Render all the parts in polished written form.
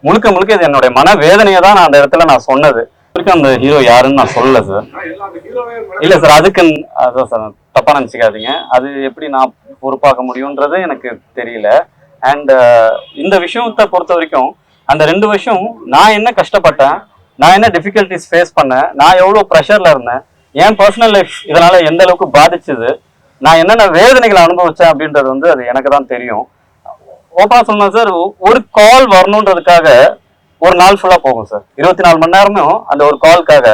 முழுக்க முழுக்க இது என்னுடைய மன வேதனையை தான் நான் அந்த இடத்துல நான் சொன்னது. அந்த ஹீரோ யாருன்னு நான் சொல்லல சார். இல்ல சார், அதுக்கு அதான் சார் தப்பா நினைச்சுக்காதீங்க. அது எப்படி நான் பொறுப்பாக்க முடியும்ன்றது எனக்கு தெரியல. அண்ட் இந்த விஷயத்தை பொறுத்த வரைக்கும் அந்த 2 வருஷம் நான் என்ன கஷ்டப்பட்டேன், நான் என்ன டிஃபிகல்டிஸ் ஃபேஸ் பண்ணேன், நான் எவ்வளவு ப்ரெஷர்ல இருந்தேன், என் பர்சனல் லைஃப் இதனால எந்த அளவுக்கு பாதிச்சுது, நான் என்னென்ன வேதனைகளை அனுபவிச்சேன் அப்படின்றது வந்து அது எனக்கு தான் தெரியும். ஓப்பனா சொன்னா சார், ஒரு கால் வரணுன்றதுக்காக ஒரு நாள் ஃபுல்லா போகும் சார். 24 மணி நேரமும் அந்த ஒரு கால்க்காக.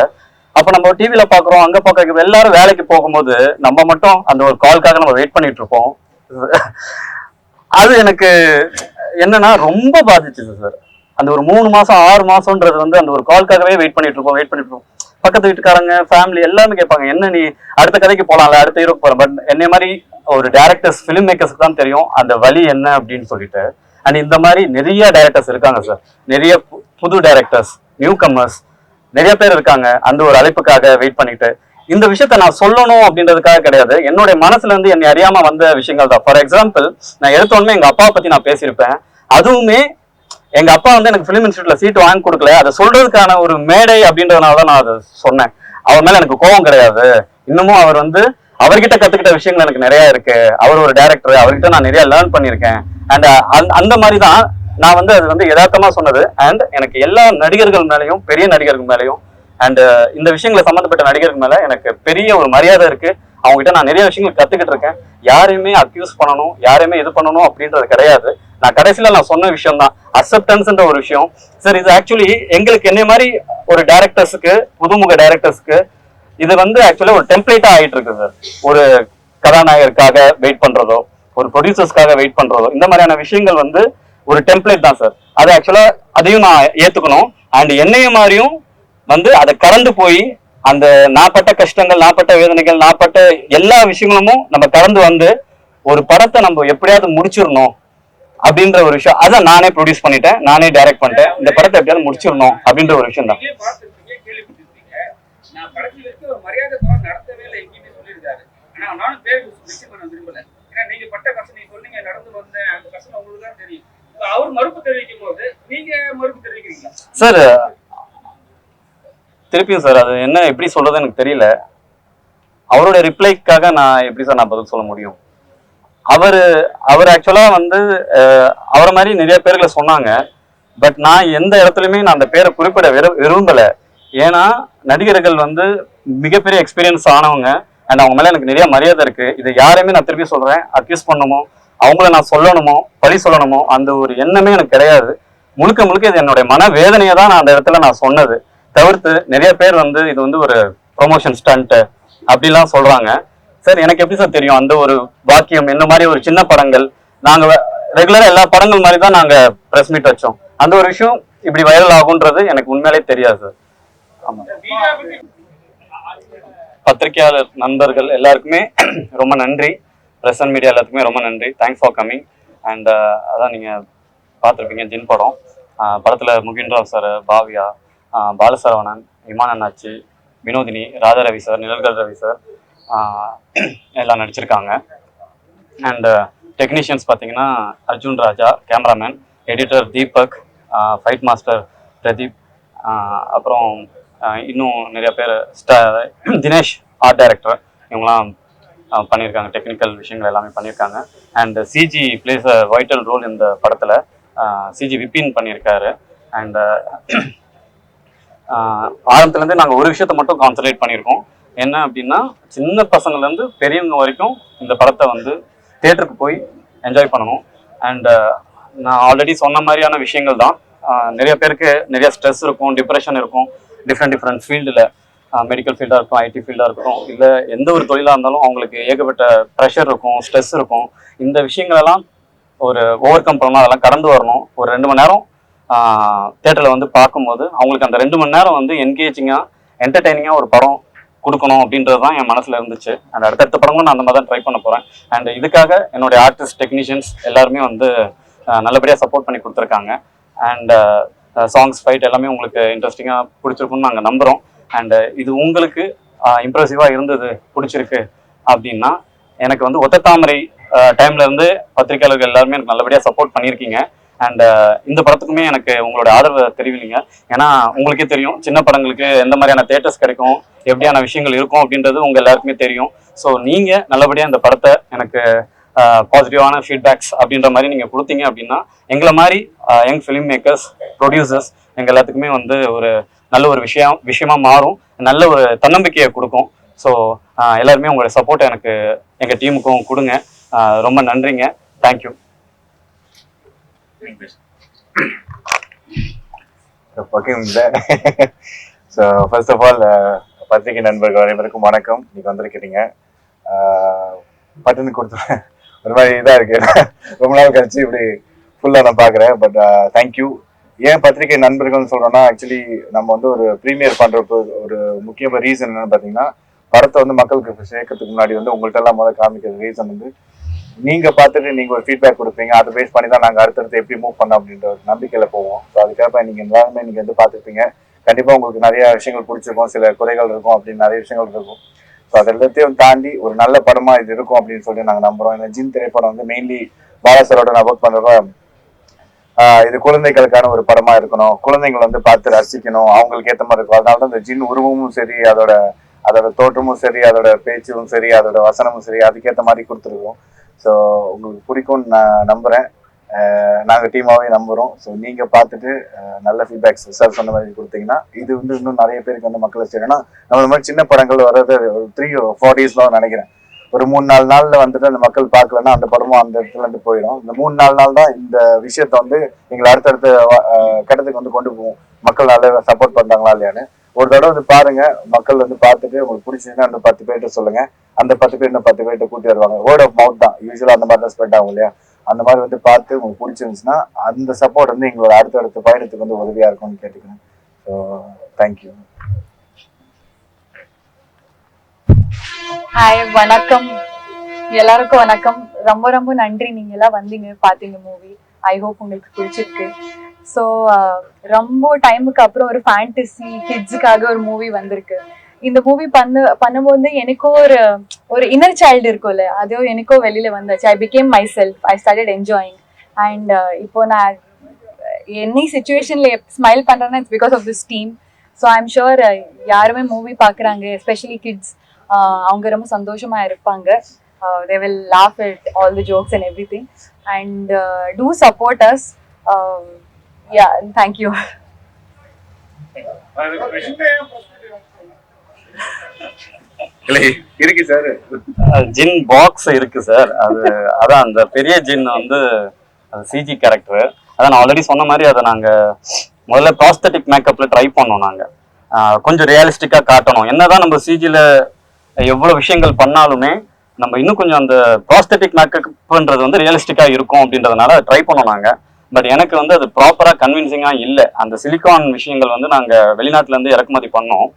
அப்ப நம்ம டிவில பாக்குறோம், அங்க பாக்குறோம், எல்லாரும் வேலைக்கு போகும்போது நம்ம மட்டும் அந்த ஒரு கால்க்காக நம்ம வெயிட் பண்ணிட்டு இருப்போம். அது எனக்கு என்னன்னா ரொம்ப பாதிச்சுது சார். அந்த ஒரு 3 மாசம் 6 மாசம்ன்றது வந்து அந்த ஒரு கால்க்காகவே வெயிட் பண்ணிட்டு இருப்போம். பக்கத்து வீட்டுக்காரங்க, ஃபேமிலி எல்லாமே கேட்பாங்க, என்ன நீ அடுத்த கதைக்கு போலாம்ல, அடுத்த ஹீரோக்கு போறோம். பட் என்னை மாதிரி ஒரு டேரக்டர்ஸ், ஃபிலிம் மேக்கர்ஸ்க்கு தான் தெரியும் அந்த வழி என்ன அப்படின்னு சொல்லிட்டு. அண்ட் இந்த மாதிரி நிறைய டைரக்டர்ஸ் இருக்காங்க சார். நிறைய புது டைரக்டர்ஸ், நியூ கம்மர்ஸ் நிறைய பேர் இருக்காங்க அந்த ஒரு அழைப்புக்காக வெயிட் பண்ணிட்டு. இந்த விஷயத்த நான் சொல்லணும் அப்படின்றதுக்காக கிடையாது, என்னுடைய மனசுல இருந்து என்னை அறியாம வந்த விஷயங்கள் தான். ஃபார் எக்ஸாம்பிள், நான் எடுத்தோடனே எங்க அப்பாவை பத்தி நான் பேசியிருப்பேன். அதுவுமே எங்க அப்பா வந்து எனக்கு பிலிம் இன்ஸ்டியூட்ல சீட் வாங்கி கொடுக்கல, அதை சொல்றதுக்கான ஒரு மேடை அப்படின்றதுனாலதான் நான் அதை சொன்னேன். அவர் மேல எனக்கு கோபம் கிடையாது. இன்னமும் அவர் வந்து அவர்கிட்ட கத்துக்கிட்ட விஷயங்கள் எனக்கு நிறைய இருக்கு. அவர் ஒரு டைரக்டர், அவர்கிட்ட நான் நிறைய லேர்ன் பண்ணியிருக்கேன். அண்ட் அந்த மாதிரி தான் நான் வந்து அது வந்து யதார்த்தமா சொன்னது. அண்ட் எனக்கு எல்லா நடிகர்கள் மேலேயும், பெரிய நடிகர்கள் மேலேயும் அண்ட் இந்த விஷயங்களை சம்மந்தப்பட்ட நடிகர்கள் மேல எனக்கு பெரிய ஒரு மரியாதை இருக்கு. அவங்ககிட்ட நான் நிறைய விஷயங்கள் கத்துக்கிட்டு இருக்கேன். யாரையுமே அக்யூஸ் பண்ணணும், யாரையுமே இது பண்ணணும் அப்படின்றது கிடையாது. நான் கடைசியில நான் சொன்ன விஷயம் தான் அக்செப்டன்ஸ்ன்ற ஒரு விஷயம் சார். இது ஆக்சுவலி எங்களுக்கு என்ன மாதிரி ஒரு டைரக்டர்ஸுக்கு, புதுமுக டைரக்டர்ஸ்க்கு இது வந்து ஆக்சுவலி ஒரு டெம்ப்ளேட்டா ஆயிட்டு இருக்கு சார். ஒரு கதாநாயகருக்காக வெயிட் பண்றதோ, ஒரு ப்ரொடியூசர்ஸ்க்காக வெயிட் பண்றதோ, இந்த மாதிரியான விஷயங்கள் வந்து ஒரு டெம்ப்ளேட் தான் சார். அது ஆக்சுவலா அதையும் நான் ஏத்துக்கணும். அண்ட் என்னைய மாதிரியும் வந்து அதை கடந்து போய் அந்த நாப்பட்ட கஷ்டங்கள், நாப்பட்ட வேதனைகள், நாப்பட்ட எல்லா விஷயங்களும் நம்ம கடந்து வந்து ஒரு படத்தை நம்ம எப்படியாவது முடிச்சிடணும் அப்படின்ற ஒரு விஷயம். அதான் நானே ப்ரொடியூஸ் பண்ணிட்டேன், நானே டைரக்ட் பண்ணிட்டேன். இந்த படத்தை எப்படியாவது முடிச்சிடணும் அப்படின்ற ஒரு விஷயம் தான். சார் திருப்பியும் சார் அது என்ன எப்படி சொல்றது எனக்கு தெரியல. அவருடைய ரிப்ளைக்காக நான் எப்படி சார் நான் பதில் சொல்ல முடியும்? அவர் ஆக்சுவலா வந்து அவரை மாதிரி நிறைய பேர்களை சொன்னாங்க. பட் நான் எந்த இடத்துலயுமே நான் அந்த பேரை குறிப்பிட விரும்பல. ஏன்னா நடிகர்கள் வந்து மிகப்பெரிய எக்ஸ்பீரியன்ஸ் ஆனவங்க. அண்ட் அவங்க மேல எனக்கு நிறைய மரியாதை இருக்கு. இது யாரையுமே நான் திருப்பி சொல்றேன், அக்யூஸ் பண்ணணுமோ, அவங்கள நான் சொல்லணுமோ, பழி சொல்லணுமோ, அந்த ஒரு எண்ணமே எனக்கு கிடையாது. முழுக்க முழுக்க இது என்னுடைய மன வேதனையை தான் நான் அந்த இடத்துல நான் சொன்னது. தவிர்த்து நிறைய பேர் வந்து இது வந்து ஒரு ப்ரொமோஷன் ஸ்டண்ட் அப்படிலாம் சொல்றாங்க. சார் எனக்கு எப்படி சார் தெரியும் அந்த ஒரு வாக்கியம்? என்ன மாதிரி ஒரு சின்ன படங்கள், நாங்க ரெகுலரா எல்லா படங்கள் மாதிரி தான் நாங்க பிரஸ் மீட் வச்சோம். அந்த ஒரு விஷயம் இப்படி வைரல் ஆகுன்றது எனக்கு உண்மையிலே தெரியாது சார். ஆமா, பத்திரிகையாளர் நண்பர்கள் எல்லாருக்குமே ரொம்ப நன்றி. பிரஸ் அண்ட் மீடியா எல்லாத்துக்குமே ரொம்ப நன்றி. Thanks for coming. அண்ட் அதான் நீங்க பார்த்துருப்பீங்க ஜின் படம். படத்துல முகின் ராவ் சார், பாவியா, பாலசரவணன், இமான் அண்ணாச்சி, வினோதினி, ராஜா ரவி சார், நிழல்கள் ரவி சார் எல்லாம் நடிச்சிருக்காங்க. அண்ட் டெக்னீஷியன்ஸ் பார்த்தீங்கன்னா Arjun Raja, cameraman, editor Deepak, fight master Pradeep, அப்புறம் இன்னும் நிறைய பேர், தினேஷ் ஆர்ட் டைரக்டர், இவங்களாம் பண்ணியிருக்காங்க. டெக்னிக்கல் விஷயங்கள் எல்லாமே பண்ணியிருக்காங்க. And CG plays a vital role இந்த படத்தில். சிஜி விபின் பண்ணியிருக்காரு. அண்ட் ஆரம்பத்துலேருந்து நாங்கள் ஒரு விஷயத்த மட்டும் கான்சன்ட்ரேட் பண்ணியிருக்கோம். என்ன அப்படின்னா, சின்ன பசங்கள்லேருந்து பெரியவங்க வரைக்கும் இந்த படத்தை வந்து தியேட்டருக்கு போய் என்ஜாய் பண்ணணும். அண்ட் நான் ஆல்ரெடி சொன்ன மாதிரியான விஷயங்கள் தான். நிறைய பேருக்கு நிறைய ஸ்ட்ரெஸ் இருக்கும், டிப்ரெஷன் இருக்கும். டிஃப்ரெண்ட் ஃபீல்டில், மெடிக்கல் ஃபீல்டாக இருக்கும், ஐடி ஃபீல்டாக இருக்கட்டும், இல்லை எந்த ஒரு தொழிலாக இருந்தாலும் அவங்களுக்கு ஏகப்பட்ட ப்ரெஷர் இருக்கும், ஸ்ட்ரெஸ் இருக்கும். இந்த விஷயங்களெல்லாம் ஒரு ஓவர் கம் பண்ணணும், அதெல்லாம் கடந்து வரணும். ஒரு 2 மணி நேரம் தியேட்டரில் வந்து பார்க்கும்போது அவங்களுக்கு அந்த 2 மணி நேரம் வந்து என்கேஜிங்காக, என்டர்டெய்னிங்காக ஒரு படம் கொடுக்கணும் அப்படின்றது தான் என் மனசில் இருந்துச்சு. அண்ட் அடுத்தடுத்த படங்களும் நான் அந்த மாதிரி தான் ட்ரை பண்ண போகிறேன். அண்ட் இதுக்காக என்னுடைய ஆர்டிஸ்ட், டெக்னீஷியன்ஸ் எல்லாருமே வந்து நல்லபடியாக சப்போர்ட் பண்ணி கொடுத்துருக்காங்க. அண்ட் சாங்ஸ், ஃபைட் எல்லாமே உங்களுக்கு இன்ட்ரெஸ்டிங்காக பிடிச்சிருக்குன்னு நாங்கள் நம்புகிறோம். அண்ட் இது உங்களுக்கு இம்ப்ரெசிவாக இருந்தது, பிடிச்சிருக்கு அப்படின்னா, எனக்கு வந்து ஒத்த தாமரை டைம்ல இருந்து பத்திரிகையாளர்கள் எல்லாருமே எனக்கு நல்லபடியாக சப்போர்ட் பண்ணியிருக்கீங்க. அண்ட் இந்த படத்துக்குமே எனக்கு உங்களோட ஆதரவை தெரிவிங்க. ஏன்னா உங்களுக்கே தெரியும் சின்ன படங்களுக்கு எந்த மாதிரியான தேட்டர்ஸ் கிடைக்கும், எப்படியான விஷயங்கள் இருக்கும் அப்படின்றது உங்க எல்லாருக்குமே தெரியும். ஸோ நீங்க நல்லபடியா இந்த படத்தை எனக்கு பாசிட்டிவான ஃபீட்பேக்ஸ் அப்படின்ற மாதிரி நீங்க கொடுத்தீங்க அப்படின்னா எங்களை மாதிரி யங் ஃபிலிம் மேக்கர்ஸ், ப்ரொடியூசர்ஸ் எங்க எல்லாத்துக்குமே வந்து ஒரு நல்ல ஒரு விஷயமா மாறும், நல்ல ஒரு தன்னம்பிக்கையை கொடுக்கும். ஸோ எல்லாருமே உங்களோட சப்போர்ட் எனக்கு எங்க டீமுக்கும் கொடுங்க. ரொம்ப நன்றிங்க. Thank you. So first of all பத்திரிகை நண்பர்கள் அனைவருக்கும் வணக்கம். இன்னைக்கு வந்திருக்கிறீங்க. பட்டனு கொடுத்து ஒரு மாதிரி இதாக இருக்கு, ரொம்ப நாள் கழிச்சு இப்படி ஃபுல்லாக நான் பார்க்குறேன். But thank you. ஏன் பத்திரிகை நண்பர்கள்னு சொல்கிறோன்னா, ஆக்சுவலி நம்ம வந்து ஒரு ப்ரீமியர் பண்ணுறப்போ ஒரு முக்கியமான ரீசன் என்னன்னு பார்த்தீங்கன்னா, படத்தை வந்து மக்களுக்கு சேர்க்கறதுக்கு முன்னாடி வந்து உங்கள்கிட்ட எல்லாம் முதல்ல காமிக்கிறது ரீசன் வந்து நீங்கள் பார்த்துட்டு நீங்கள் ஒரு ஃபீட்பேக் கொடுப்பீங்க. அதை பேஸ் பண்ணி தான் நாங்கள் அடுத்தடுத்து எப்படி மூவ் பண்ணோம் அப்படின்ற ஒரு நம்பிக்கையில் போவோம். ஸோ அதுக்காக நீங்கள் எல்லாருமே நீங்கள் வந்து பார்த்துருப்பீங்க. கண்டிப்பாக உங்களுக்கு நிறைய விஷயங்கள் பிடிச்சிருக்கும், சில குறைகள் இருக்கும் அப்படின்னு நிறைய விஷயங்கள் இருக்கும். ஸோ அது எல்லாத்தையும் தாண்டி ஒரு நல்ல படமா இது இருக்கும் அப்படின்னு சொல்லி நாங்கள் நம்புறோம். இந்த ஜின் திரைப்படம் வந்து மெயின்லி பாலாசரோட நான் ஒர்க் பண்றப்ப இது குழந்தைகளுக்கான ஒரு படமா இருக்கணும், குழந்தைகள் வந்து பார்த்து ரசிக்கணும், அவங்களுக்கு ஏற்ற மாதிரி இருக்கும். அதனால தான் இந்த ஜின் உருவமும் சரி, அதோட தோற்றமும் சரி, அதோட பேச்சும் சரி, அதோட வசனமும் சரி, அதுக்கேற்ற மாதிரி கொடுத்துருக்கோம். ஸோ உங்களுக்கு பிடிக்கும்னு நான் நம்புறேன். நாங்கள் டீமாவே நம்புறோம். ஸோ நீங்க பார்த்துட்டு நல்ல ஃபீட்பேக்ஸ் சார் சொன்ன மாதிரி கொடுத்தீங்கன்னா இது வந்து இன்னும் நிறைய பேருக்கு வந்து மக்களை சேரணும். நம்ம இந்த மாதிரி சின்ன படங்கள் வர்றது ஒரு 3-4 days நினைக்கிறேன். ஒரு 3-4 நாள்ல வந்துட்டு அந்த மக்கள் பார்க்கலன்னா அந்த படமும் அந்த இடத்துல இருந்து போயிடும். இந்த 3-4 நாள் தான் இந்த விஷயத்த வந்து எங்களை அடுத்தடுத்த கட்டத்துக்கு வந்து கொண்டு போவோம். மக்கள் நல்லா சப்போர்ட் பண்றாங்களா இல்லையான்னு ஒரு தடவை வந்து பாருங்க. மக்கள் வந்து பார்த்துட்டு உங்களுக்கு பிடிச்சதுன்னா அந்த 10 பேர்கிட்ட சொல்லுங்க. அந்த 10 பேர் இந்த 10 பேர்கிட்ட கூட்டி வருவாங்க. வேர்ட் ஆஃப் மவுத் தான் யூஸ்வலா அந்த மாதிரி தான் ஸ்ப்ரெட் ஆகும் இல்லையா? அந்த மாதிரி வந்து பார்த்து உங்களுக்கு பிடிச்சிருந்துச்சுன்னா அந்த சப்போர்ட் வந்து எங்களோட அடுத்தடுத்த பயணத்துக்கு வந்து உதவியா இருக்கும்னு கேட்டுக்கிறேன். So thank you. ஹாய், வணக்கம் எல்லாருக்கும். வணக்கம். ரொம்ப ரொம்ப நன்றி, நீங்க எல்லாம் வந்தீங்க, பாத்தீங்க மூவி. ஐ ஹோப் உங்களுக்கு பிடிச்சிருக்கு. ஸோ ரொம்ப டைமுக்கு அப்புறம் ஒரு ஃபேண்டசி கிட்ஸுக்காக ஒரு மூவி வந்திருக்கு. இந்த மூவி பண்ணும்போது எனக்கோ ஒரு இன்னர் சைல்டு இருக்கும்ல, அதோ எனக்கோ வெளியில வந்தாச்சு. I became myself. I started enjoying. And இப்போ நான் எனி சுச்சுவேஷன்ல ஸ்மைல் பண்றேன்னா it's because of this team. So I am sure யாருமே மூவி பார்க்குறாங்க, எஸ்பெஷலி கிட்ஸ், அவங்க ரொம்ப சந்தோஷமா இருப்பாங்க. They will laugh at all the jokes and everything, and do support us. Yeah, thank you. இருக்கு சார், ஜின் box இருக்கு sir. அதான் அந்த பெரிய ஜின் வந்து சிஜி கேரக்டர். அதான் நான் ஆல்ரெடி சொன்ன மாதிரி அதை நாங்க முதல்ல ப்ராஸ்தட்டிக் மேக்கப்ல ட்ரை பண்ணோம். நாங்க கொஞ்சம் ரியலிஸ்டிக்கா காட்டணும். என்னதான் நம்ம சிஜில எவ்வளவு விஷயங்கள் பண்ணாலுமே நம்ம இன்னும் கொஞ்சம் அந்த ப்ராஸ்தட்டிக் மேக்கப்ன்றது வந்து ரியலிஸ்டிக்கா இருக்கும் அப்படின்றதுனால ட்ரை பண்ணோம் நாங்க. பட் எனக்கு வந்து அது ப்ராப்பரா கன்வின்சிங்கா இல்லை. அந்த சிலிகான் விஷயங்கள் வந்து நாங்க வெளிநாட்டுல இருந்து இறக்குமதி பண்ணோம்.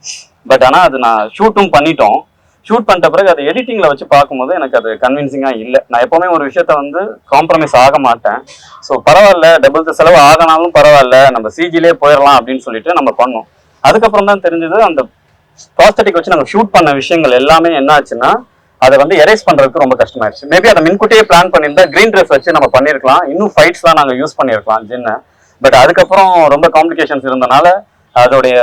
பட் ஆனா அது நான் ஷூட்டும் பண்ணிட்டோம். ஷூட் பண்ணிட்ட பிறகு அதை எடிட்டிங்ல வச்சு பார்க்கும்போது எனக்கு அது கன்வின்சிங்கா இல்லை. நான் எப்பவுமே ஒரு விஷயத்த வந்து காம்ப்ரமைஸ் ஆக மாட்டேன். ஸோ பரவாயில்ல, டபுள் செலவு ஆகினாலும் பரவாயில்ல, நம்ம சிஜிலே போயிடலாம் அப்படின்னு சொல்லிட்டு நம்ம பண்ணோம். அதுக்கப்புறம் தான் தெரிஞ்சது அந்த ப்ராஸ்தட்டிக் வச்சு நாங்கள் ஷூட் பண்ண விஷயங்கள் எல்லாமே என்ன ஆச்சுன்னா அதை வந்து எரேஸ் பண்றதுக்கு ரொம்ப கஷ்டமாயிருச்சு. மேபி அதை முன்கூட்டியே பிளான் பண்ணியிருந்தா கிரீன் ட்ரெஸ் வச்சு நம்ம பண்ணிருக்கலாம், இன்னும் ஃபைட்ஸ்லாம் நாங்கள் யூஸ் பண்ணியிருக்கலாம் ஜின்ன. பட் அதுக்கப்புறம் ரொம்ப காம்ப்ளிகேஷன்ஸ் இருந்தனால அதோடைய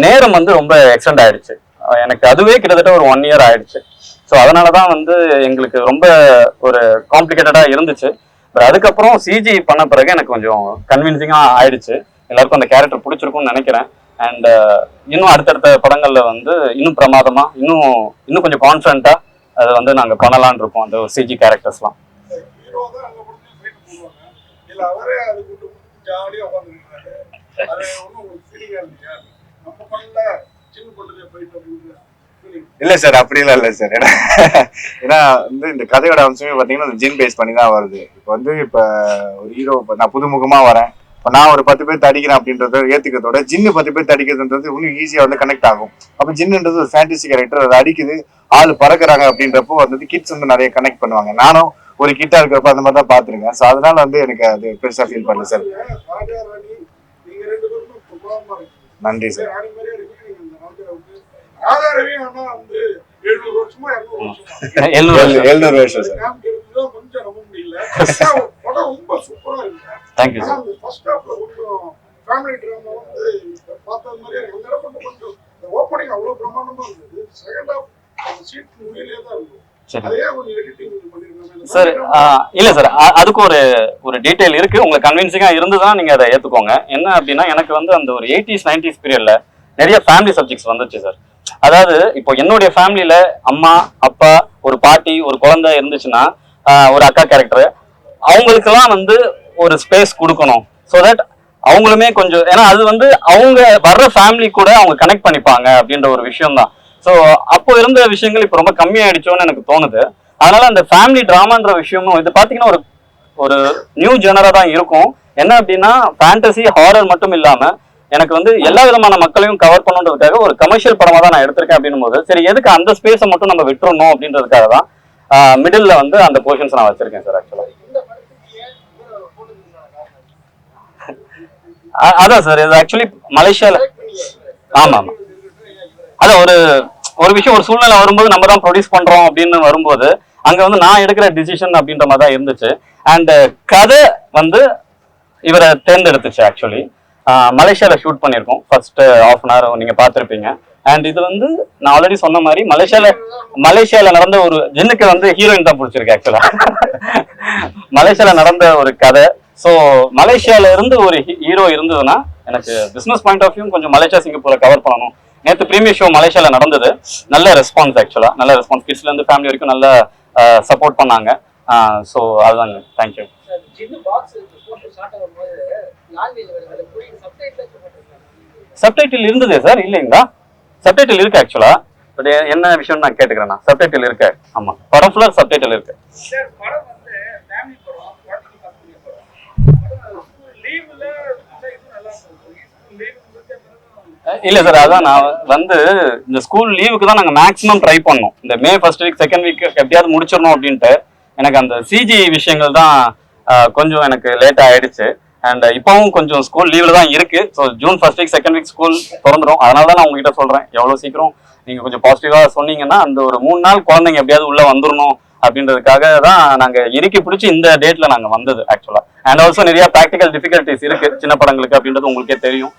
நேரம் வந்து ரொம்ப எக்ஸ்டெண்ட் ஆயிடுச்சு. எனக்கு அதுவே கிட்டத்தட்ட ஒரு 1 year ஆயிடுச்சு. ஸோ அதனாலதான் வந்து எங்களுக்கு ரொம்ப ஒரு காம்ப்ளிகேட்டடா இருந்துச்சு. பட் அதுக்கப்புறம் சிஜி பண்ண பிறகு எனக்கு கொஞ்சம் கன்வின்சிங்கா ஆயிடுச்சு. எல்லாருக்கும் அந்த கேரக்டர் பிடிச்சிருக்கும்னு நினைக்கிறேன். அண்ட் இன்னும் அடுத்தடுத்த படங்கள்ல வந்து இன்னும் பிரமாதமா இன்னும் கொஞ்சம் கான்ஃபிடண்டா அதை வந்து நாங்க பண்ணலான் இருக்கோம். அந்த சிஜி கேரக்டர்ஸ்லாம் இல்ல சார், அப்படிலாம் இல்ல சார். ஏன்னா வந்து இந்த கதையோட அம்சமே பாத்தீங்கன்னா ஜின் பேஸ் பண்ணி தான் வருது. இப்ப ஒரு ஹீரோ, நான் புதுமுகமா வரேன், இப்போ நான் ஒரு 10 பேர் தடிக்கிறேன் அப்படின்றத ஏத்துக்கிறதோட ஜின்னு 10 பேர் தடிக்கிறதுன்றது இன்னும் ஈஸியா வந்து கனெக்ட் ஆகும். அப்ப ஜின்னுன்றது ஒரு ஃபேண்டசி கேரக்டர், அது அடிக்குது, ஆள் பறக்குறாங்க அப்படின்றப்போ வந்து கிட்ஸ் வந்து நிறைய கனெக்ட் பண்ணுவாங்க. நானும் ஒரு கிட்டா இருக்கிறப்ப அந்த மாதிரி தான் பாத்துருக்கேன். ஸோ அதனால வந்து எனக்கு அது பெருசா ஃபீல் பண்ணல சார். நன்றி சார். 700 வருஷம் சார். Thank you sir. அந்த ஃபர்ஸ்ட் ஹாஃப்ல கொஞ்சம் ஃபேமிலி ட்ராமா வந்து பார்த்தது மாதிரி அந்த இடம் மட்டும் கொஞ்சம் ஓப்பனிங் அவ்வளோ பிரமாண்டமா இருந்தது. செகண்ட் ஹாஃப் அந்த சீட் மூவிலே தான் இருந்தது. சரி அதே கொஞ்சம் எடிட்டிங் பண்ணிருக்காங்க சார். இல்ல சார், அதுக்கு ஒரு டீடைல் இருக்கு. உங்களுக்கு கன்வின்சிங்கா இருந்ததுன்னா நீங்க அதை ஏத்துக்கோங்க. என்ன அப்படின்னா, எனக்கு வந்து அந்த ஒரு 80s 90s பீரியட்ல நிறைய ஃபேமிலி சப்ஜெக்ட்ஸ் வந்துச்சு சார். அதாவது இப்போ என்னுடைய ஃபேமிலியில அம்மா அப்பா ஒரு பாட்டி ஒரு குழந்தை இருந்துச்சுன்னா ஒரு அக்கா கேரக்டர், அவங்களுக்கெல்லாம் வந்து ஒரு ஸ்பேஸ் கொடுக்கணும். ஸோ தட் அவங்களுமே கொஞ்சம், ஏன்னா அது வந்து அவங்க வர்ற ஃபேமிலி கூட அவங்க கனெக்ட் பண்ணிப்பாங்க அப்படின்ற ஒரு விஷயம் தான். ஸோ அப்போ இருந்த விஷயங்கள் இப்போ ரொம்ப கம்மியாயிடுச்சோன்னு எனக்கு தோணுது. அதனால அந்த ஃபேமிலி டிராமான்ற விஷயமும் இது பார்த்தீங்கன்னா ஒரு நியூ ஜெனரா தான் இருக்கும். என்ன அப்படின்னா, ஃபேண்டசி ஹாரர் மட்டும் இல்லாம எனக்கு வந்து எல்லா விதமான மக்களையும் கவர் பண்ணுன்றதுக்காக ஒரு கமர்ஷியல் படமா தான் நான் எடுத்திருக்கேன். அப்படின்னும் போது சரி, எதுக்கு அந்த ஸ்பேஸை மட்டும் நம்ம விட்டுறணும் அப்படின்றதுக்காக தான் மிடில் வந்து அந்த போர்ஷன்ஸ் நான் வச்சிருக்கேன் சார். ஆக்சுவலா அதான் சார், இது ஆக்சுவலி மலேசியால. ஆமா ஆமா, அதான் ஒரு விஷயம், ஒரு சூழ்நிலை வரும்போது நம்ம தான் ப்ரொடியூஸ் பண்றோம் அப்படின்னு வரும்போது அங்க வந்து நான் எடுக்கிற டிசிஷன் அப்படின்ற மாதிரி தான் இருந்துச்சு. அண்ட் கதை வந்து இவரை தேர்ந்தெடுத்துச்சு. ஆக்சுவலி மலேசியால ஷூட் பண்ணியிருக்கோம். ஃபர்ஸ்ட் ஹாஃப் அன் ஹவர் நீங்க பார்த்துருப்பீங்க. அண்ட் இது வந்து நான் ஆல்ரெடி சொன்ன மாதிரி மலேசியால நடந்த ஒரு ஜின்னுக்கு வந்து ஹீரோயின் தான் பிடிச்சிருக்கு. ஆக்சுவலா மலேசியால நடந்த ஒரு கதை. ஸோ மலேசியால இருந்து ஒரு ஹீரோ இருந்ததுன்னா எனக்கு பிசினஸ் பாயிண்ட் ஆஃப் வியூ கொஞ்சம் மலேசியா சிங்கப்பூரை கவர் பண்ணணும். நேற்று ப்ரீமியர் ஷோ மலேசியால நடந்தது. நல்ல ரெஸ்பான்ஸ். ஆக்சுவலா நல்ல ரெஸ்பான்ஸ். கிட்ஸ்ல இருந்து ஃபேமிலி வரைக்கும் நல்ல சப்போர்ட் பண்ணாங்க. ஸோ அதுதாங்க. தேங்க்யூ. சப்டைட்டில் இருந்ததே சார்? இல்லைங்களா? சப்டைட்டில் இருக்கு ஆக்சுவலா. பட் என்ன விஷயம் நான் கேட்டுக்கிறேன். சப்டைட்டில் இருக்கு. ஆமா, படம் ஃபுல்லா சப்டைட்டில் இருக்கு. இல்ல சார், அதான் நான் வந்து இந்த ஸ்கூல் லீவுக்கு தான் நாங்க மேக்ஸிமம் ட்ரை பண்ணோம். இந்த மே ஃபர்ஸ்ட் வீக் செகண்ட் வீக் எப்படியாவது முடிச்சிடணும் அப்படின்ட்டு. எனக்கு அந்த சிஜி விஷயங்கள் தான் கொஞ்சம் எனக்கு லேட் ஆயிடுச்சு. அண்ட் இப்பவும் கொஞ்சம் ஸ்கூல் லீவ்ல தான் இருக்கு. So June first week second week school திறந்துடும். அதனால தான் நான் உங்ககிட்ட சொல்றேன், எவ்வளவு சீக்கிரம் நீங்க கொஞ்சம் பாசிட்டிவா சொன்னீங்கன்னா அந்த ஒரு 3 நாள் குழந்தைங்க எப்படியாவது உள்ள வந்துடணும் அப்படின்றதுக்காக தான் நாங்க இறுக்கி பிடிச்சி இந்த டேட்ல நாங்க வந்தது ஆக்சுவலா. அண்ட் ஆல்சோ நிறைய ப்ராக்டிகல் டிஃபிகல்டிஸ் இருக்கு சின்ன படங்களுக்கு அப்படின்றது உங்களுக்கே தெரியும்.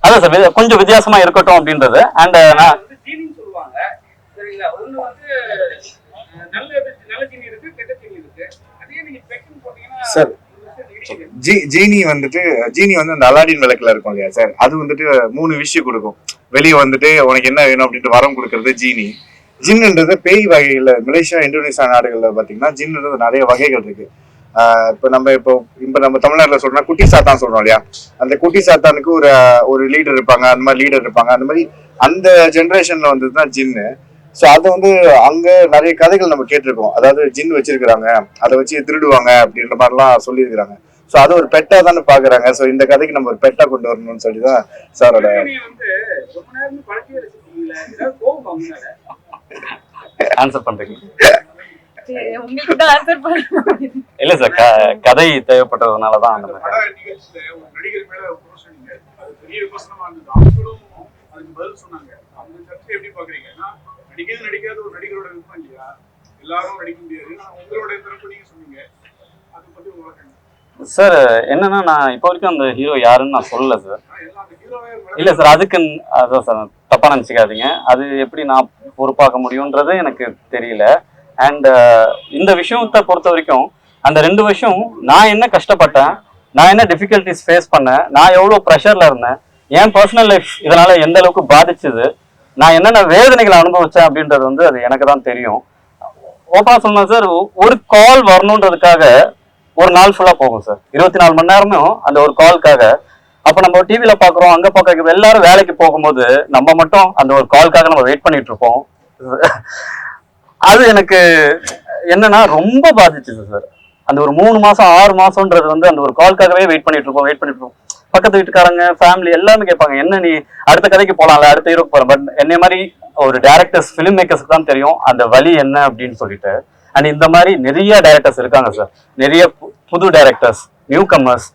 அதான் சார், கொஞ்சம் வித்தியாசமா இருக்கட்டும் அப்படின்றது. அண்ட் சார் ஜீனி வந்து அந்த அலாடின் விளக்குல இருக்கும் இல்லையா சார், அது வந்துட்டு 3 விஷயம் கொடுக்கும். வெளியே வந்துட்டு உனக்கு என்ன வேணும் அப்படின்ட்டு வரம் கொடுக்கறது ஜீனி. ஜின்ன்றது பேய் வகையில மலேசியா இந்தோனேசியா நாடுகள்ல பாத்தீங்கன்னா ஜின்ன்றது நிறைய வகைகள் இருக்கு. இப்ப நம்ம தமிழ்நாட்டுல சொல்றோம்னா குட்டி சாத்தான் சொல்றோம் இல்லையா, அந்த குட்டி சாத்தானுக்கு ஒரு லீடர் இருப்பாங்க. அந்த மாதிரி லீடர் இருப்பாங்க. அந்த மாதிரி அந்த ஜென்ரேஷன்ல வந்ததுதான் ஜின்னு. ஸோ அது வந்து அங்க நிறைய கதைகள் நம்ம கேட்டிருக்கோம். அதாவது ஜின் வச்சிருக்கிறாங்க, அதை வச்சு திருடுவாங்க அப்படின்ற மாதிரிலாம் சொல்லியிருக்கிறாங்க. ஸோ அதை ஒரு பெட்டா தானே பாக்குறாங்க. ஸோ இந்த கதைக்கு நம்ம ஒரு பெட்டா கொண்டு வரணும்னு சொல்லிதான் சாரோட ஆன்சர் பண்றீங்க. உங்களுக்கு தான் ஆன்சர் பண்ண இல்ல சார், கதை தேவைப்பட்டதுனாலதான் அந்த மாதிரி. நடிகர் மேல அது பெரிய விமர்சனமா இருந்தது. அவங்களும் அதுக்கு பதில் சொன்னாங்க. அந்த கருத்தை எப்படி பாக்குறீங்க? நடிக்காத ஒரு நடிகரோட விருப்பம் இல்லையா, எல்லாரும் நடிக்க முடியாது. உங்களோட தரப்பு நீங்க சொன்னீங்க, அதை பத்தி உங்களுக்கு சார் என்னன்னா, நான் இப்போ வரைக்கும் அந்த ஹீரோ யாருன்னு நான் சொல்லல சார். இல்ல சார், அதுக்கு அதான் சார் தப்பா நினைச்சுக்காதீங்க. அது எப்படி நான் பொறுப்பாக்க முடியும்ன்றது எனக்கு தெரியல. அண்ட் இந்த விஷயத்தை பொறுத்த வரைக்கும் அந்த 2 வருஷம் நான் என்ன கஷ்டப்பட்டேன், நான் என்ன டிஃபிகல்டிஸ் ஃபேஸ் பண்ணேன், நான் எவ்வளவு ப்ரெஷர்ல இருந்தேன், என் பர்சனல் லைஃப் இதனால எந்த அளவுக்கு பாதிச்சுது, நான் என்னென்ன வேதனைகளை அனுபவிச்சேன் அப்படின்றது வந்து அது எனக்கு தான் தெரியும். ஓப்பனா சொன்னா சார், ஒரு கால் வரணுன்றதுக்காக ஒரு நாள் ஃபுல்லா போகும் சார். 24 மணி நேரமும் அந்த ஒரு கால்காக. அப்ப நம்ம டிவில பாக்குறோம், அங்க பாக்க எல்லாரும் வேலைக்கு போகும்போது நம்ம மட்டும் அந்த ஒரு கால்காக நம்ம வெயிட் பண்ணிட்டு இருப்போம். அது எனக்கு என்னன்னா ரொம்ப பாதிச்சுது சார். அந்த ஒரு 3 மாசம் 6 மாசம்ன்றது வந்து அந்த ஒரு கால்காகவே வெயிட் பண்ணிட்டு இருப்போம். பக்கத்து வீட்டுக்காரங்க ஃபேமிலி எல்லாமே கேட்பாங்க, என்ன நீ அடுத்த கதைக்கு போலாம்ல, அடுத்த ஹீரோக்கு போற. பட் என்னை மாதிரி ஒரு டேரக்டர்ஸ் ஃபிலிம் மேக்கர்ஸ்க்கு தான் தெரியும் அந்த வலி என்ன அப்படின்னு சொல்லிட்டு. அண்ட் இந்த மாதிரி நிறைய டைரக்டர்ஸ் இருக்காங்க சார், நிறைய புது டைரக்டர்ஸ், நியூ கம்மர்ஸ்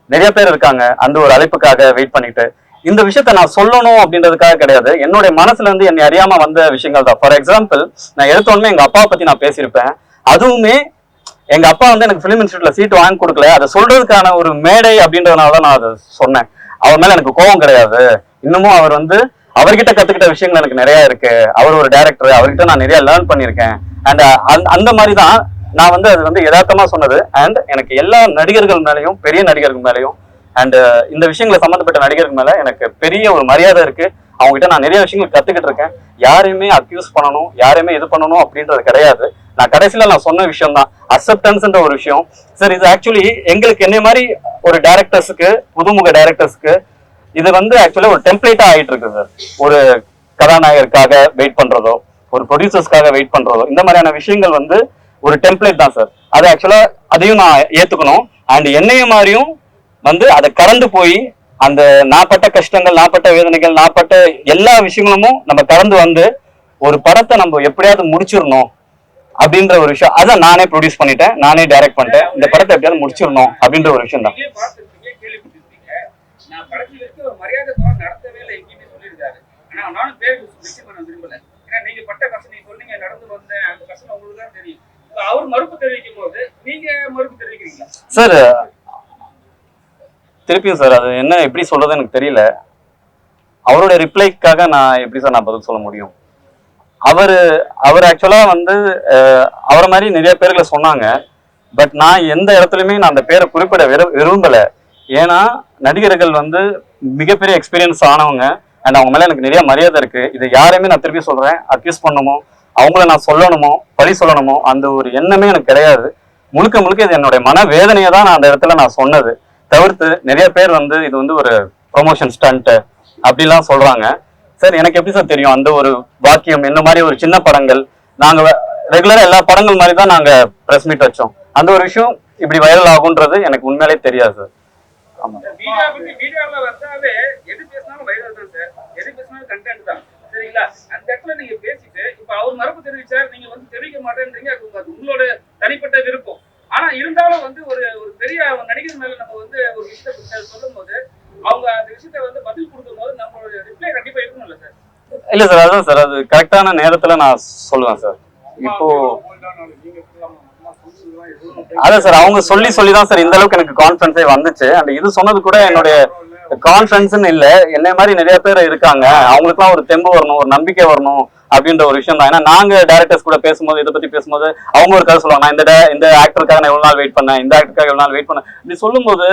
நிறைய பேர் இருக்காங்க அந்த ஒரு அழைப்புக்காக வெயிட் பண்ணிட்டு. இந்த விஷயத்த நான் சொல்லணும் அப்படின்றதுக்காக கிடையாது, என்னுடைய மனசுல இருந்து என்னை அறியாம வந்த விஷயங்கள் தான். ஃபார் எக்ஸாம்பிள், நான் எடுத்த உடனே எங்க அப்பாவை பத்தி நான் பேசியிருப்பேன். அதுவுமே எங்க அப்பா வந்து எனக்கு பிலிம் இன்ஸ்டியூட்ல சீட் வாங்கி கொடுக்கல, அதை சொல்றதுக்கான ஒரு மேடை அப்படின்றதுனால தான் நான் அதை சொன்னேன். அவர் மேல எனக்கு கோபம் கிடையாது. இன்னமும் அவர் வந்து அவர்கிட்ட கத்துக்கிட்ட விஷயங்கள் எனக்கு நிறைய இருக்கு. அவர் ஒரு டைரக்டர், அவர்கிட்ட நான் நிறைய லேர்ன் பண்ணியிருக்கேன். அண்ட் அந்த மாதிரி தான் நான் வந்து அது வந்து யதார்த்தமா சொன்னது. அண்ட் எனக்கு எல்லா நடிகர்கள் மேலேயும், பெரிய நடிகர்கள் மேலேயும் அண்ட் இந்த விஷயங்களை சம்மந்தப்பட்ட நடிகர்கள் மேல எனக்கு பெரிய ஒரு மரியாதை இருக்கு. அவங்க கிட்ட நான் நிறைய விஷயங்கள் கத்துக்கிட்டு இருக்கேன். யாரையுமே அக்யூஸ் பண்ணணும், யாரையுமே இது பண்ணணும் அப்படின்றது கிடையாது. நான் கடைசியில நான் சொன்ன விஷயம் தான் அக்செப்டன்ஸ்ன்ற ஒரு விஷயம். சார், இது ஆக்சுவலி எங்களுக்கு என்ன மாதிரி ஒரு டைரக்டர்ஸுக்கு, புதுமுக டைரக்டர்ஸ்க்கு இது வந்து ஆக்சுவலா ஒரு டெம்ப்ளேட்டா ஆயிட்டு இருக்கு சார். ஒரு கதாநாயகருக்காக வெயிட் பண்றதோ, ஒரு ப்ரொடியூசர்ஸ்க்காக வெயிட் பண்றதோ, இந்த மாதிரியான விஷயங்கள் வந்து ஒரு டெம்ப்ளேட் தான் சார். அது ஆக்சுவலா அதையும் நான் ஏத்துக்கணும். அண்ட் என்னைய மாதிரியும் வந்து அதை கடந்து போய் அந்த நாப்பட்ட கஷ்டங்கள், நாப்பட்ட வேதனைகள், நாப்பட்ட எல்லா விஷயங்களும் நம்ம கடந்து வந்து ஒரு படத்தை நம்ம எப்படியாவது முடிச்சிடணும் அப்படின்ற ஒரு விஷயம். அதான் நானே ப்ரொடியூஸ் பண்ணிட்டேன், நானே டைரக்ட் பண்ணிட்டேன். இந்த படத்தை எப்படியாவது முடிச்சிடணும் அப்படின்ற ஒரு விஷயம் தான். சார், திருப்பியும் சார் அது என்ன எப்படி சொல்றது எனக்கு தெரியல. அவருடைய ரிப்ளைக்காக நான் எப்படி சார் நான் பதில் சொல்ல முடியும்? அவர் ஆக்சுவலா வந்து அவரை மாதிரி நிறைய பேர்களை சொன்னாங்க. பட் நான் எந்த இடத்துலயுமே நான் அந்த பேரை குறிப்பிட விரும்பல. ஏன்னா நடிகர்கள் வந்து மிகப்பெரிய எக்ஸ்பீரியன்ஸ் ஆனவங்க. அண்ட் அவங்க மேல எனக்கு நிறைய மரியாதை இருக்கு. இதை யாரையுமே நான் திருப்பி சொல்றேன், அக்யூஸ் பண்ணணுமோ, அவங்கள நான் சொல்லணுமோ, பழி சொல்லணுமோ, அந்த ஒரு எண்ணமே எனக்கு கிடையாது. முழுக்க முழுக்க இது என்னுடைய மன வேதனையை தான் நான் அந்த இடத்துல நான் சொன்னது. தவிர்த்து நிறைய பேர் வந்து இது வந்து ஒரு ப்ரொமோஷன் ஸ்டண்ட் அப்படிலாம் சொல்றாங்க. சார், எனக்கு எப்படி சார் தெரியும் அந்த ஒரு வாக்கியம்? என்ன மாதிரி ஒரு சின்ன படங்கள், நாங்க ரெகுலரா எல்லா படங்கள் மாதிரி தான் நாங்க பிரஸ் மீட் வச்சோம். அந்த ஒரு விஷயம் இப்படி வைரல் ஆகுன்றது எனக்கு உண்மையிலே தெரியாது சார். ஆமா, சரிங்களா? அந்த இடத்துல நீங்க பேசிட்டு இப்ப அவர் மறுப்பு தெரிவிச்சார், நீங்க வந்து தெரிவிக்க மாட்டேன்றீங்க. அது உங்களோட தனிப்பட்ட விருப்பம். ஆனா இருந்தாலும் வந்து ஒரு பெரிய நடிகர் மேல நம்ம வந்து ஒரு விஷயத்தை சொல்லும் போது அவங்க அந்த விஷயத்த வந்து பதில் கொடுக்கும் போது நம்மளோட ரிப்ளை கண்டிப்பா இருக்கணும்ல சார்? இல்ல சார், அதான் சார், அது கரெக்டான நேரத்துல நான் சொல்லுவேன் சார். இப்போ அதான் சார், அவங்க சொல்லி தான் சார் இந்த அளவுக்கு எனக்கு கான்ஃபிடன்ஸே வந்துச்சு. அண்ட் இது சொன்னது கூட என்னுடைய கான்ஃபிடன்ஸ்ன்னு இல்ல, என்ன மாதிரி நிறைய பேர் இருக்காங்க, அவங்களுக்குலாம் ஒரு தெம்பு வரணும், ஒரு நம்பிக்கை வரணும் அப்படின்ற ஒரு விஷயம் தான். ஏன்னா நாங்க டைரக்டர்ஸ் கூட பேசும்போது, இதை பத்தி பேசும்போது அவங்க ஒரு கதை சொல்லுவாங்க, நான் இந்த ஆக்டருக்காக நான் எவ்வளவு நாள் வெயிட் பண்ணேன், இந்த ஆக்டருக்காக எவ்வளவு நாள் வெயிட் பண்ணேன். இப்படி சொல்லும்போது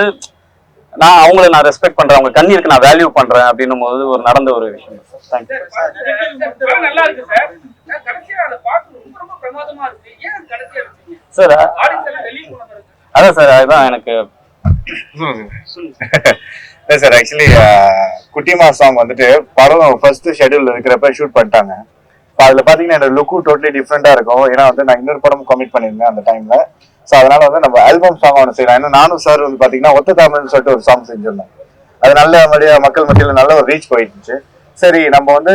நான் அவங்களை நான் ரெஸ்பெக்ட் பண்றேன், அவங்க கண்ணீருக்கு நான் வேல்யூ பண்றேன் அப்படின்னும் போது ஒரு நடந்த ஒரு விஷயம். சார், அதான் சார், அதுதான் எனக்கு இல்லை சார். ஆக்சுவலி குட்டிமா சாங் வந்துட்டு படம் ஃபர்ஸ்ட் ஷெட்யூல் இருக்கிறப்ப ஷூட் பண்ணிட்டாங்க. இப்போ அதில் பார்த்தீங்கன்னா என்னோட லுக்கும் டோட்டலி டிஃப்ரெண்டாக இருக்கும். ஏன்னா வந்து நான் இன்னொரு படம் கமிட் பண்ணியிருந்தேன் அந்த டைமில். ஸோ அதனால வந்து நம்ம ஆல்பம் சாங் ஒன்று செய்யலாம். ஏன்னா நானும் சார் வந்து பார்த்தீங்கன்னா ஒத்த தமிழ்னு சொல்லிட்டு ஒரு சாங் செஞ்சிருந்தோம். அது நல்ல மக்கள் மத்தியில் நல்ல ஒரு ரீச் போயிடுச்சு. சரி, நம்ம வந்து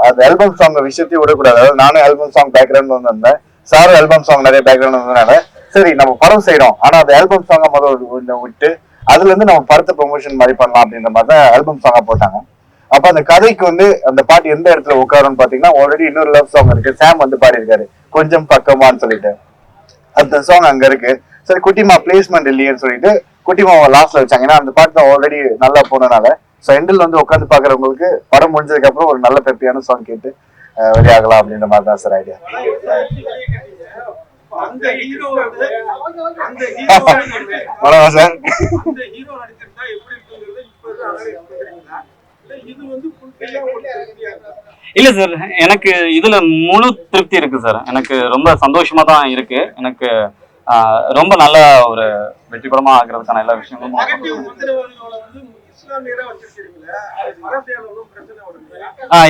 அந்த ஆல்பம் சாங் விஷயத்தையும் விடக்கூடாது. அதாவது நானும் ஆல்பம் சாங் பேக்ரவுண்ட் வந்து வந்தேன், சாரும் ஆல்பம் சாங் நிறைய பேக்ரவுண்ட் வந்ததுனால சரி நம்ம படம் செய்யறோம், ஆனா அந்த ஆல்பம் சாங்கை முதல்ல விட்டு அதுல இருந்து நம்ம படத்தை ப்ரொமோஷன் மாதிரி பண்ணலாம் அப்படின்ற மாதிரி தான் ஆல்பம் சாங்கா போட்டாங்க. அப்ப அந்த கதைக்கு வந்து அந்த பாட்டு எந்த இடத்துல உட்காருன்னு பாத்தீங்கன்னா, ஆல்ரெடி இன்னொரு லவ் சாங் இருக்கு, சாம் வந்து பாடி இருக்காரு கொஞ்சம் பக்கமான்னு சொல்லிட்டு, அந்த சாங் அங்க இருக்கு. சரி, குட்டிமா பிளேஸ்மெண்ட் இல்லையேன்னு சொல்லிட்டு குட்டிமாவை லாஸ்ட்ல வச்சாங்க. ஏன்னா அந்த பாட்டு தான் ஆல்ரெடி நல்லா போனதுனால. ஸோ எண்டில் வந்து உட்காந்து பாக்குறவங்களுக்கு படம் முடிஞ்சதுக்கு அப்புறம் ஒரு நல்ல பெப்பியான சாங் கேட்டு வெளியாகலாம் அப்படின்ற மாதிரி தான் சார் ஐடியா. வணக்கம் சார். இல்ல சார், எனக்கு இதுல முழு திருப்தி இருக்கு சார். எனக்கு ரொம்ப சந்தோஷமா தான் இருக்கு. எனக்கு ரொம்ப நல்ல ஒரு வெற்றி படமா ஆகிறதுக்கான எல்லா விஷயங்களும்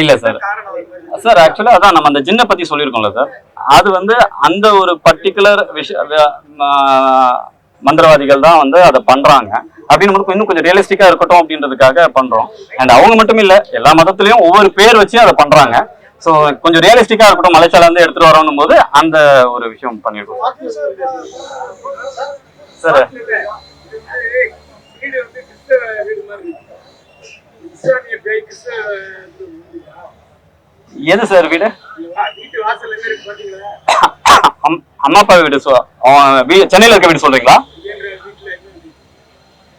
இல்ல சார். சார் ஆக்சுவலா அதான் நம்ம அந்த ஜின்னை பத்தி சொல்லியிருக்கோம்ல சார், அது வந்து அந்த ஒரு பர்டிகுலர் மந்திரவாதிகள் தான் வந்து அதை பண்றாங்க அப்படின்னு இன்னும் கொஞ்சம் ரியலிஸ்டிக்கா இருக்கட்டும் அப்படின்றதுக்காக பண்றோம். அண்ட் அவங்க மட்டும் இல்ல, எல்லா மதத்திலயும் ஒவ்வொரு பேர் வச்சு அதை பண்றாங்க. ஸோ கொஞ்சம் ரியலிஸ்டிக்கா இருக்கட்டும், மலைச்சால இருந்து எடுத்துட்டு வரணும் போது அந்த ஒரு விஷயம் பண்ணிடுவோம் சார். கிறிஸ்டியானிய பேய் எது சார் வீடு? வீட்டு வாசல் என்ன இருக்கு பாத்தீங்களா? அம்மா அப்பா வீடு சென்னையில இருக்க வீடு சொல்றீங்களா வீட்டுல என்ன இருக்கு?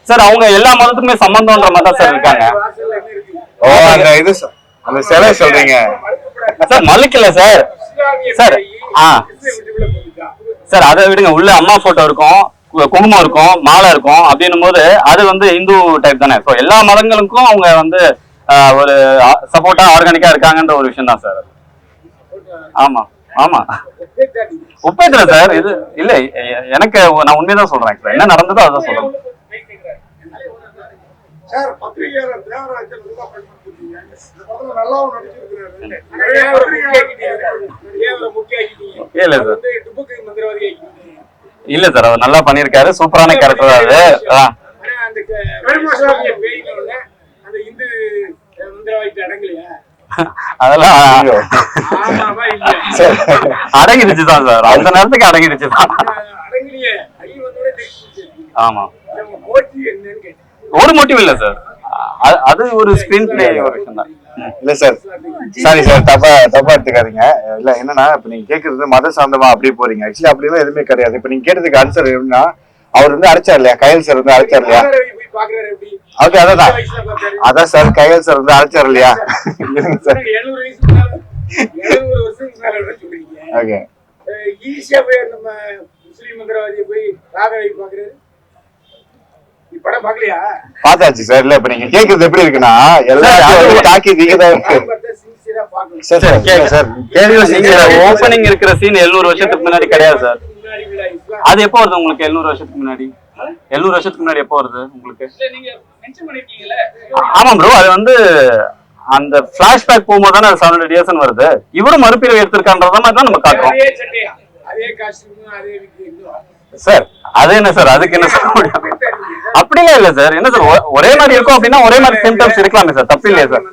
சார்? அவங்க எல்லா மதத்துக்குமே சம்பந்தம்ன்ற மாதிரி தான் சார் இருக்காங்க. வாசல்ல என்ன இருக்கு? ஓ அந்த இது அந்த சிலை சொல்றீங்க சார் மலுக்கல சார். சார் சார் அதை விடுங்க. உள்ள அம்மா போட்டோ இருக்கும், குங்குமம் இருக்கும், மாலை இருக்கும். அப்படின்னும் போது அது வந்து இந்து டைப் தானே. ஸோ எல்லா மதங்களுக்கும் அவங்க வந்து ஒரு சப்போர்ட்டா ஆர்கானிக்கா இருக்காங்கன்ற ஒரு விஷயம் தான் சார். ஆமா ஆமா ஒப்பேத்துல சார். இது இல்ல எனக்கு நான் உண்மையதான் சொல்றேன். என்ன நடந்ததோ அதான் சொல்றேன். சார் பத்திரிகையாளர் தேவராஜன் நல்லாவும் நடிச்சிருக்கிறாரு. இல்ல சார் இல்ல சார் அவர் நல்லா பண்ணிருக்காரு. சூப்பரான கேரக்டர் அது. அதெல்லாம் அடங்கிடுச்சுதான் சார். அந்த நேரத்துக்கு அடங்கிடுச்சுதான். ஆமா ஒரு மோட்டிவ் இல்ல சார். அது ஒரு ஸ்கிரீன் பிளே ஒரு விஷயம் தான். இல்ல சார் சாரி சார் தப்பா எடுத்துக்காதீங்க. இல்ல என்னன்னா இப்ப நீங்க கேக்குறது மத சார்ந்தமா அப்படியே போறீங்க. ஆக்சுவலி அப்படி எல்லாம் எதுவுமே கிடையாது. இப்ப நீங்க கேட்டதுக்கு ஆன்சர் எப்படின்னா அவர் வந்து அழைச்சார் இல்லையா, கயல் சார் வந்து அழைச்சார் இல்லையா? ஓகே அதான் சார் கயல் சார் வந்து அழைச்சார் இல்லையா? ஓகே ஈஸியா போய் நம்ம முஸ்லீம் மந்திரவாதியை போய் ராகவை பாக்குறது படம் பாக்கலையா? பாத்தாச்சு சார். இல்ல இப்ப நீங்க கேக்குறது எப்படி இருக்குன்னா எல்லாரும் தாக்கி ஓபனிங் இருக்கிற சீன் 700 வருஷத்துக்கு முன்னாடி கிடையாது சார். அது எப்போ வருது உங்களுக்கு? 700 வருஷத்துக்கு முன்னாடி 700 வருஷத்துக்கு முன்னாடி எப்போ வருது உங்களுக்கு? ஆமா ப்ரோ. அது வந்து அந்த பிளாஷ்பேக் போகும்போது தானே 700 இயர்ஸ் வருது. இவரும் மறுபிரிவு எடுத்திருக்கான்றத மாதிரி தான் நம்ம காட்டுறோம் சார். அது என்ன சார்? அதுக்கு என்ன சொல்ல முடியும்? அப்படிலாம் இல்ல சார். என்ன சார் ஒரே மாதிரி இருக்கும் அப்படின்னா ஒரே மாதிரி சிம்டம்ஸ் இருக்கலாமே சார். தப்பு இல்லையா சார்?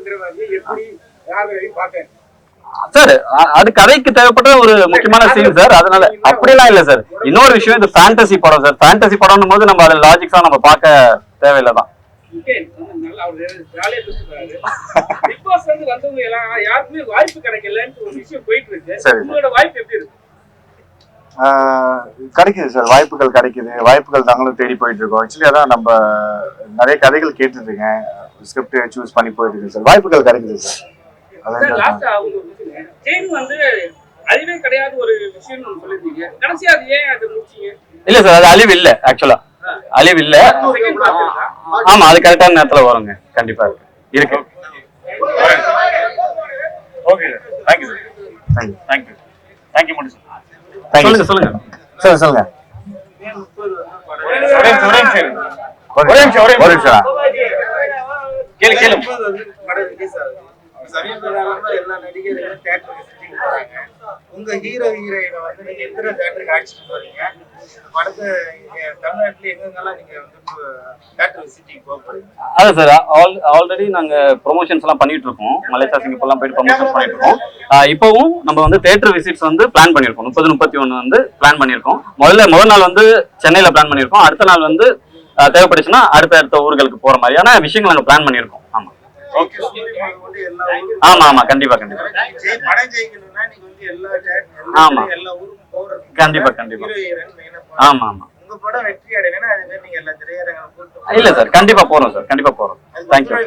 சார் அது கதைக்கு தேவைப்பட்ட ஒரு முக்கியமான சீன் சார். அதனால அப்படிலாம் இல்ல சார். இன்னொரு விஷயம், இது ஃபேண்டசி படம் சார். ஃபேண்டசி படம்னும் போது நம்ம அதை லாஜிக்ஸா நம்ம பார்க்க தேவையில்லைதான். கிடைக்குது சார். வாய்ப்புகள் கிடைக்குது. வாய்ப்புகள் நாங்களும் தேடி போயிட்டு இருக்கோம். ஆக்சுவலி அதான் நம்ம நிறைய கதைகள் கேட்டுட்டு இருக்கேன். ஸ்கிரிப்ட் சூஸ் பண்ணி போயிட்டு இருக்கு சார். வாய்ப்புகள் கிடைக்குது சார். இல்ல சார் அது அழிவு இல்ல. ஆக்சுவலா அழிவு இல்ல. ஆமா அது கரெக்டான நேரத்துல வருங்க. கண்டிப்பா இருக்கு. சொல்லுங்க சொல்லுங்க. கேளு. எல்லா நடிகர்களும் தியேட்டர் விசிட்டிங் போறாங்க. உங்க ஹீரோ ஹீரோயினை வந்து நீங்க எத்தனை தியேட்டருக்கு அழைச்சிட்டு போறீங்க? படத்தை தமிழ்நாட்டுல எங்கெங்கெல்லாம் நீங்க வந்து தியேட்டர் விசிட்டிங் போக போறீங்க? அதான் சார் ஆல்ரெடி நாங்க ப்ரொமோஷன்ஸ் எல்லாம் பண்ணிட்டு இருக்கோம். மலேசியா சிங்கப்பூர் எல்லாம் போயிட்டு ப்ரொமோஷன்ஸ் பண்ணிட்டு இருக்கோம். இப்பவும் நம்ம வந்து தியேட்டர் விசிட்ஸ் வந்து பிளான் பண்ணிருக்கோம். 30-31 வந்து பிளான் பண்ணிருக்கோம். முதல் நாள் வந்து சென்னையில பிளான் பண்ணிருக்கோம். அடுத்த நாள் வந்து தேவைப்படுச்சுன்னா அடுத்த ஊர்களுக்கு போற மாதிரியான விஷயங்கள் நாங்க பிளான் பண்ணிருக்கோம். ஆமா ஆமா கண்டிப்பா ஆமா கண்டிப்பா ஆமா இல்ல சார் கண்டிப்பா போறோம் சார். கண்டிப்பா போறோம். தேங்க்யூ.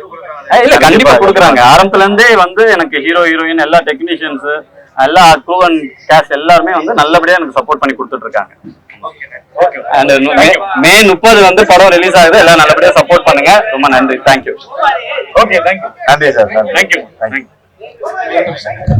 இல்ல கண்டிப்பா கொடுக்குறாங்க. ஆரம்பத்துல இருந்தே வந்து எனக்கு ஹீரோ ஹீரோயின் எல்லா டெக்னீஷியன்ஸ் எல்லா க்ரூ அண்ட் கேஸ்ட் எல்லாருமே வந்து நல்லபடியா எனக்கு சப்போர்ட் பண்ணி கொடுத்துட்டு இருக்காங்க. மே 30 வந்து படம் ரிலீஸ் ஆகுது. எல்லாம் நல்லபடியா சப்போர்ட் பண்ணுங்க. ரொம்ப நன்றி. தேங்க்யூ. நன்றி சார். தேங்க்யூ.